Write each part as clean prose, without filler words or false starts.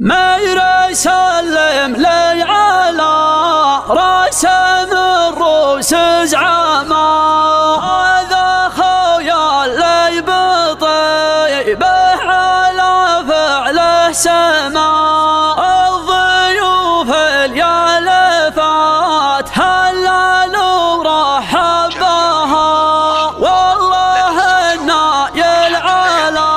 ما يسلم لي على راس من روس زعما، هذا خويا اللي بطيبه على فعله سما. الضيوف اليالفات هللوا رحب بها، والله النايل على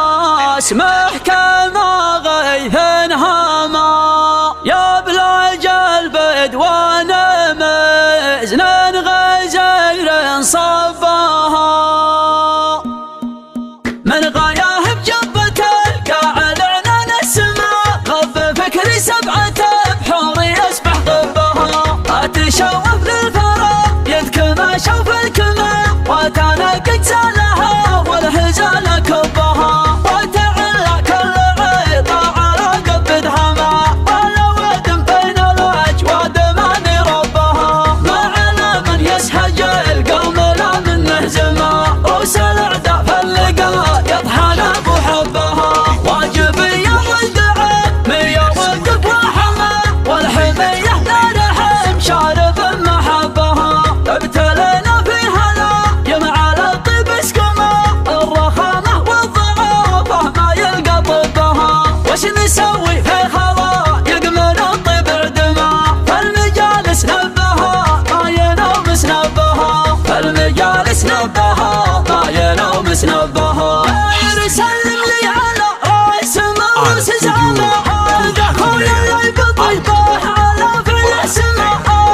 اسمه كما غيث هما. يا بلاج البد ونمزن غزير صبها، من غاياه بجبة القاع العنان السماء. غض فكري سبعة بحور يسبح ضبها، اتشوف للفراغ يذكما شوف الكما. وكان قد سالها والهزال كبها، وتعلى كل عيطة على قبض هما. والود بين الاجواد من ربها، ما على من يسهج القوم لا منه زما. روس الاعداء فاللقاء يطحن ابو حبها، واجبيه والدعاء مية والدب وحما. والحميه لا رحم شارب محبها، ابتلينا فيها لا يمع الطيب اسكما. الرخامه والضعافه ما يلقى طبها، وش نسوي في خلايق من الطيب عدما. فالمجالس نبها ما ينوم سنبها، فالمجالس نبها ما ينوم سنبها. سلم لي على راس من روس زعما، هذا خويا اللي بطيبه على فعل سما.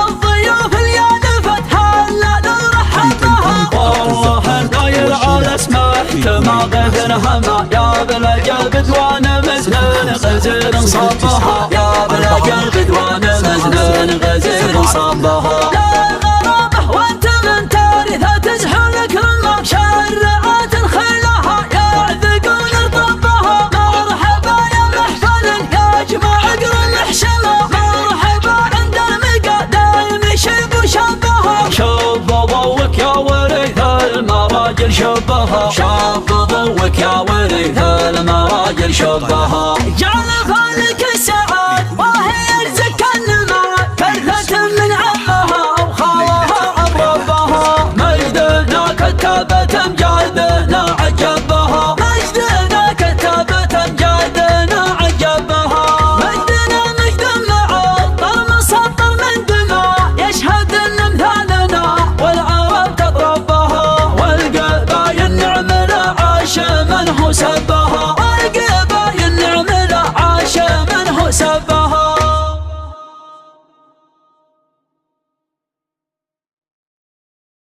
الضيوف اليالفت هللوا رحبها، والله النايل على اسمه كما غيث هما. يا بلج البدوان مزنان غزير صبها، يا بلج البدوان مزنان غزير صبها. لا غرابه وانت من تاريثه تزحل كرمه، شرعات خلها يعذقون طبها. مرحبا يا محفل يجمع عقر محشمه، مرحبا عند المقا دايم يشب وشبها. شب ضوك يا وريث المراجل شبها، شب ضوك يا وريث المراجل شبها.